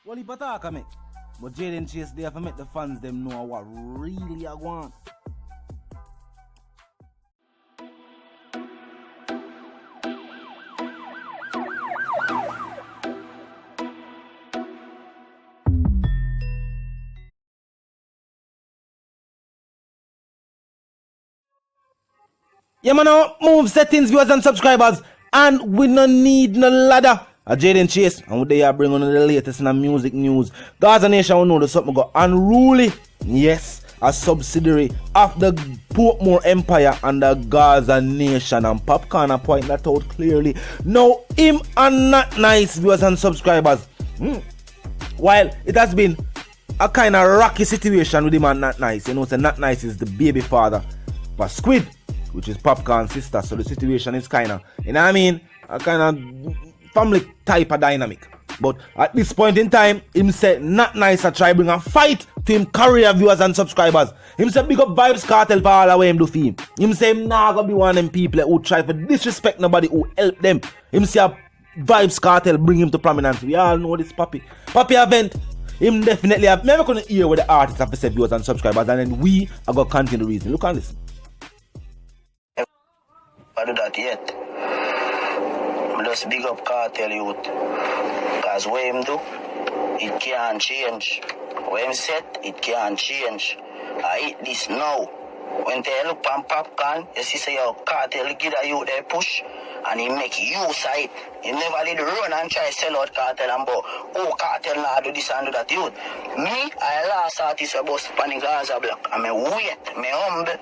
Well, he attack me. But Jaden Chase there to make the fans them know what really I want. Yeah, man, now move settings, viewers and subscribers, and we no need no ladder. Jaden Chase, and they are bringing on the latest in the music news. Gaza Nation will know that something got unruly. Yes, a subsidiary of the Popcaan Empire and the Gaza Nation, and Popcaan point that out clearly. Now, him and Notnice, viewers and subscribers. While it has been a kind of rocky situation with him and Notnice, you know, Notnice is the baby father for Squid, which is Popcaan's sister, so the situation is kind of, you know what I mean, a kind of family type of dynamic. But at this point in time, him said Notnice a try bring a fight to him career, viewers and subscribers. Him say big up Vybz Kartel for all the way him do for him. Him say him nah gonna be one of them people who try to disrespect nobody who help them. Him say a Vybz Kartel bring him to prominence. We all know this Papi event. Him definitely have never gonna hear what the artists have to say, viewers and subscribers, and then we are gonna continue the reason. Look on this. I do that yet. I just big up Kartel youth. Because what him do, it can't change. What him set, it can't change. I eat this now. When they look on Popcaan, you see say your Kartel give a youth a push and he make use of it. He never did run and try to sell out Kartel and go, oh Kartel now do this and do that youth. Me, I last artist about Spanish Gaza block. I wait, me humble.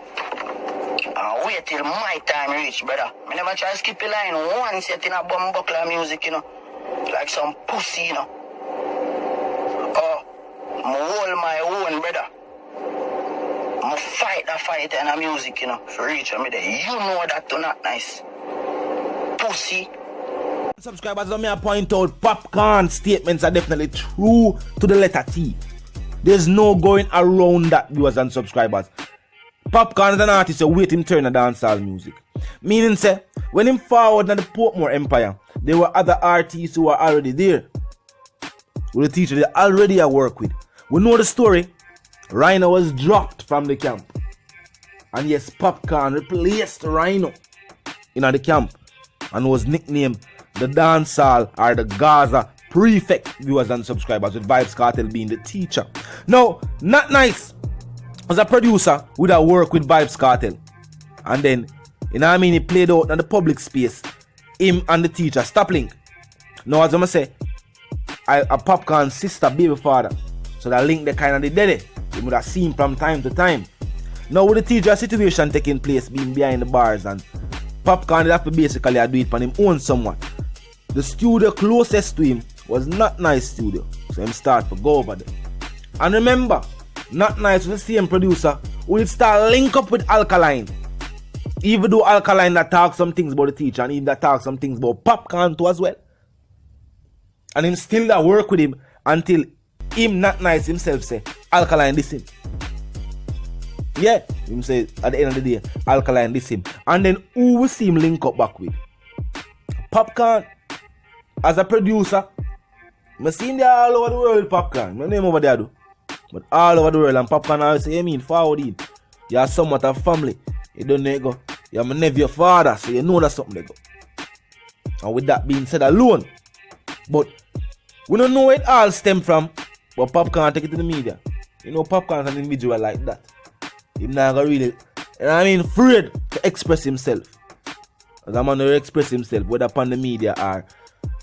Wait till my time reach, brother. I never try to skip a line one set in a bumbuckler music, you know. Like some pussy, you know. Oh, I hold my own, brother. I fight the fight in the music, you know. So reach me there. You know that to Notnice. Pussy. Subscribers, let me point out Popcaan statements are definitely true to the letter T. There's no going around that, viewers and subscribers. Popcaan is an artist who wait him turn the dancehall music. Meaning say, when him forward in the Popcaan Empire, there were other artists who were already there. With the teacher they already at work with. We know the story. Rhino was dropped from the camp. And yes, Popcaan replaced Rhino in the camp and was nicknamed the dancehall or the Gaza prefect, viewers and subscribers, with Vybz Kartel being the teacher. Now, Notnice as a producer would have worked with Vybz Kartel, and then, you know what I mean, he played out in the public space, him and the teacher stop link. Now as I say, a Popcaan's sister baby father, so that link they kind of did it. You would have seen from time to time. Now with the teacher situation taking place, being behind the bars, and Popcaan did have to basically do it for him own somewhat. The studio closest to him was Notnice studio, so him start to go over there. And remember, Notnice was the same producer who would start link up with Alkaline. Even though Alkaline that talk some things about the teacher and even that talk some things about Popcaan too as well. And him still that work with him until him Notnice himself say Alkaline diss him. Yeah, him say at the end of the day Alkaline diss him. And then who will see him link up back with? Popcaan. As a producer, I see him there all over the world, Popcaan. My name over there do. But all over the world, and Popcaan always say, you mean forward in. You are somewhat of family. You don't know you go. You are my nephew father, so you know that's something they go. And with that being said alone, but we don't know where it all stem from, but Popcaan take it to the media. You know Popcaan is an individual like that. He's not gonna really, you know what I mean, afraid to express himself. As a man who express himself, whether upon the media or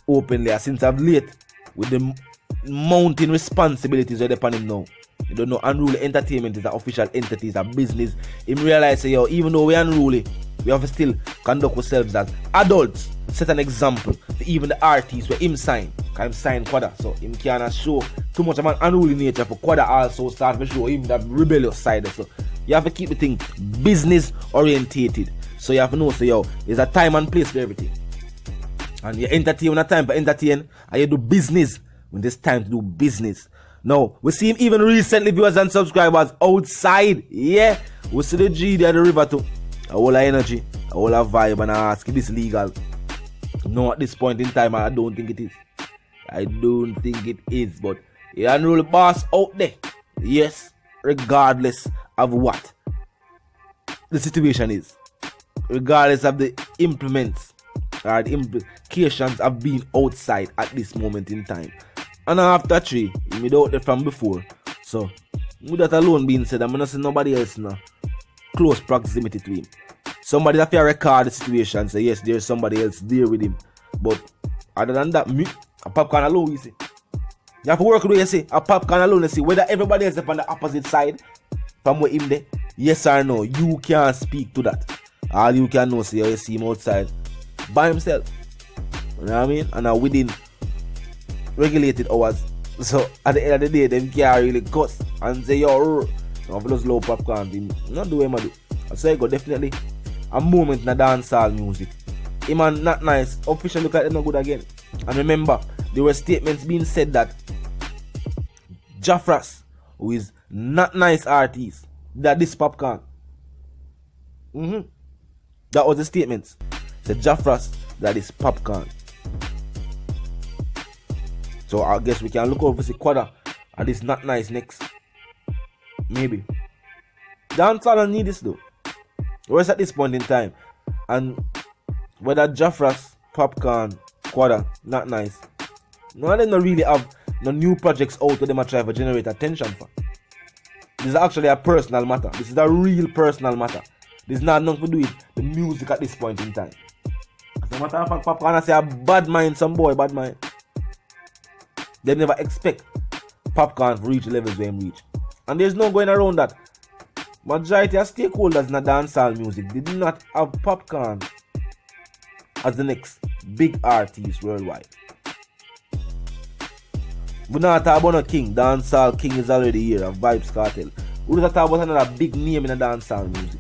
openly, since of late, with the mounting responsibilities that upon him now. You don't know, unruly entertainment is an official entity, it's a business. Him realize say, yo, even though we're unruly, we have to still conduct ourselves as adults. Set an example to even the artists where him sign. Because him sign Quada, so him cannot show too much of an unruly nature for Quada also start to show him that rebellious side. So you have to keep the thing business orientated. So you have to know, so yo, there's a time and place for everything. And you entertain when a time for entertain, and you do business when there's time to do business. Now, we see him even recently, viewers and subscribers, outside. Yeah, we see the G there at the river too. A whole of energy, a whole of vibe, and I ask if this legal. No, at this point in time, I don't think it is. I don't think it is, but He unrule the boss out there. Yes, regardless of what the situation is. Regardless of the implements or the implications of being outside at this moment in time. And after 3, he made out there from before. So, with that alone being said, I'm not seeing nobody else in close proximity to him. Somebody that can record the situation and say, yes, there's somebody else there with him. But other than that, me, a Popcaan alone, you see. You have to work with, you see, a Popcaan alone, you see, whether everybody else is on the opposite side from where him there, yes or no, you can't speak to that. All you can know, see, you see him outside by himself. You know what I mean? And within regulated hours. So at the end of the day, them can't really cuss and say, yo, I'm just low Popcaan. Not do what I do. So I got definitely a moment in the dancehall music. Him and Notnice officially look at them not good again. And remember, there were statements being said that Jaffras, who is Notnice artist, that this Popcaan. That was the statements. Said Jaffras, that is Popcaan. So I guess we can look over the quarter at this Notnice next. Maybe. Dancehall don't need this though. Whereas at this point in time. And whether Jaffras, Popcaan, Quadda, Notnice, none of them don't really have no new projects out to them and try to generate attention for. This is actually a personal matter. This is a real personal matter. This is not nothing to do with the music at this point in time. As a matter of fact, Popcaan say a bad mind, some boy bad mind. They never expect Popcaan to reach the levels where him reach. And there's no going around that. Majority of stakeholders in the dancehall music did not have Popcaan as the next big artist worldwide. We not talk about no king. Dancehall king is already here, of Vybz Kartel. We not talk about another big name in the dancehall music.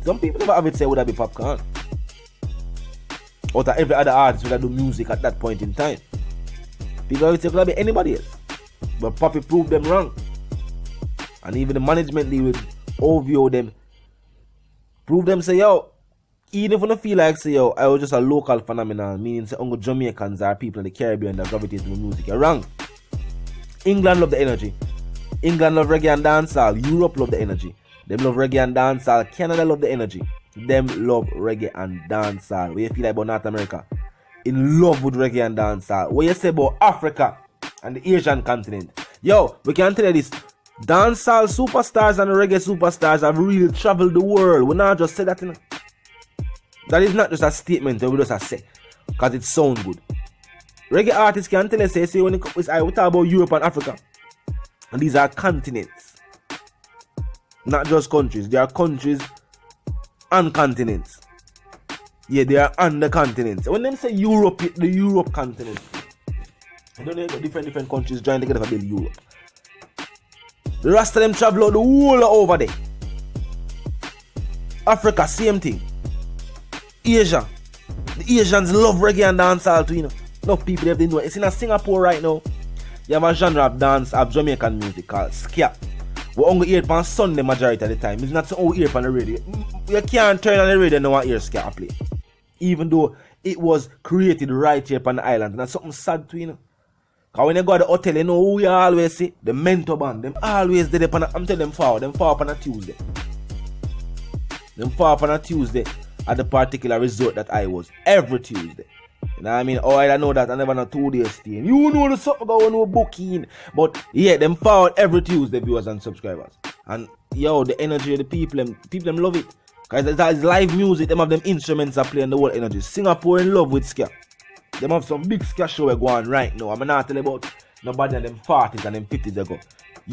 Some people never have it say would that be Popcaan. Out of every other artist would do music at that point in time. People always say it could be anybody else. But Poppy proved them wrong. And even the management deal with OVO them prove them say, yo, even if you don't feel like say, yo, I was just a local phenomenon, meaning say only Jamaicans are people in the Caribbean that gravitate to the music. You're wrong. England love the energy. England love reggae and dancehall. Europe love the energy. Them love reggae and dancehall. Canada love the energy. Them love reggae and dancehall. What you feel like about North America? In love with reggae and dancehall. What you say about Africa and the Asian continent? Yo, we can tell you this. Dancehall superstars and reggae superstars have really traveled the world. We not just say that, you know. That is not just a statement that we just say because it sounds good. Reggae artists can tell us, say when we talk about Europe and Africa, and these are continents, not just countries. They are countries and continents. Yeah, they are on the continents. When they say Europe, the Europe continent, I don't know, different countries join together to build Europe. The rest of them travel out the whole over there. Africa, same thing. Asia. The Asians love reggae and dancehall too, you know. Enough people have to know it. It's in Singapore right now. You have a genre of dance, of Jamaican music called ska. We only hear it on Sunday majority of the time. It's not something we hear on the radio. You can't turn on the radio and not hear ska play. Even though it was created right here on the island. And that's something sad too, you know. Because when you go to the hotel, you know who you always see? The mentor band. Them always there. I'm telling them forward. Them far up on a Tuesday. Them far up on a Tuesday at the particular resort that I was. Every Tuesday. You know what I mean? Oh, I don't know that. I never know 2 days stay. You know the something going on booking. But yeah, them forward every Tuesday, viewers and subscribers. And yo, the energy of the people them love it. Because it's live music. Them have them instruments that play in the world energy. Singapore in love with ska. Them have some big ska show going right now. I'm not telling about nobody and them 40s and them 50s ago.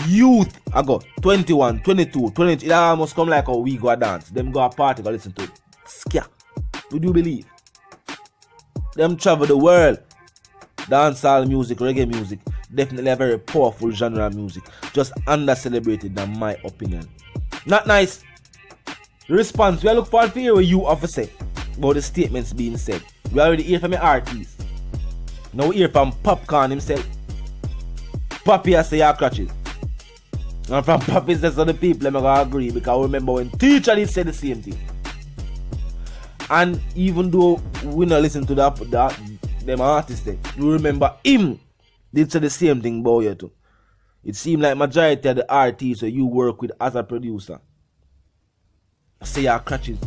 Youth ago, 21, 22, 23. It almost come like how we go dance. Them go a party, go listen to ska. Would you believe? Them travel the world. Dancehall music, reggae music. Definitely a very powerful genre of music. Just under-celebrated in my opinion. Notnice. The response, we are looking forward to hear what you have to say about the statements being said. We already hear from the artist. Now we hear from Popcaan himself. Poppy has say your crutches. And from Poppy says other people I'm going to agree because I remember when Teacher did say the same thing. And even though we not listen to them artists there, you remember him did say the same thing about you too. It seems like majority of the artists you work with as a producer say your crutches.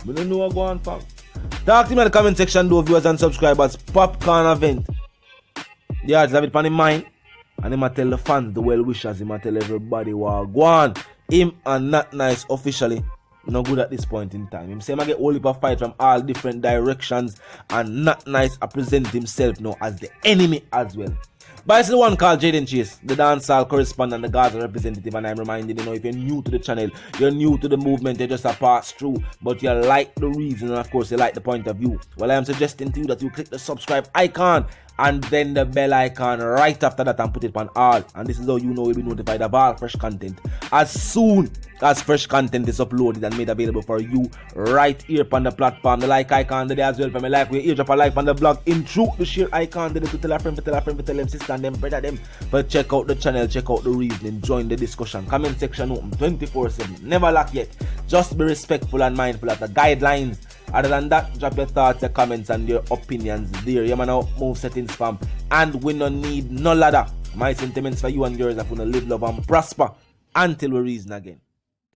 But don't know what go on, fam. Talk to me in the comment section, though, viewers and subscribers. Popcaan event. The artist have it on his mind. And he might tell the fans, the well wishers, he might tell everybody what go on. Him and Notnice officially no good at this point in time. Him say I get all heap of fight from all different directions, and Notnice present himself now as the enemy as well. But it's the one called Jaden Chase, the dancehall correspondent, the Gaza representative, and I'm reminding you, if you're new to the channel, you're new to the movement, you're just a pass through, but you like the reason, and of course you like the point of view. Well, I am suggesting to you that you click the subscribe icon and then the bell icon right after that and put it on all. And this is how you know you'll be notified of all fresh content as soon as fresh content is uploaded and made available for you right here on the platform. The like icon there as well for me. Like we here drop a like on the blog. In truth, the share icon there to tell a friend, to tell them sister and them brother them. But check out the channel, check out the reasoning, join the discussion. Comment section open 24/7. Never lack yet. Just be respectful and mindful of the guidelines. Other than that, drop your thoughts, your comments, and your opinions there. You man out move settings fam. And we no need no ladder. My sentiments for you and yours are gonna live, love, and prosper until we reason again.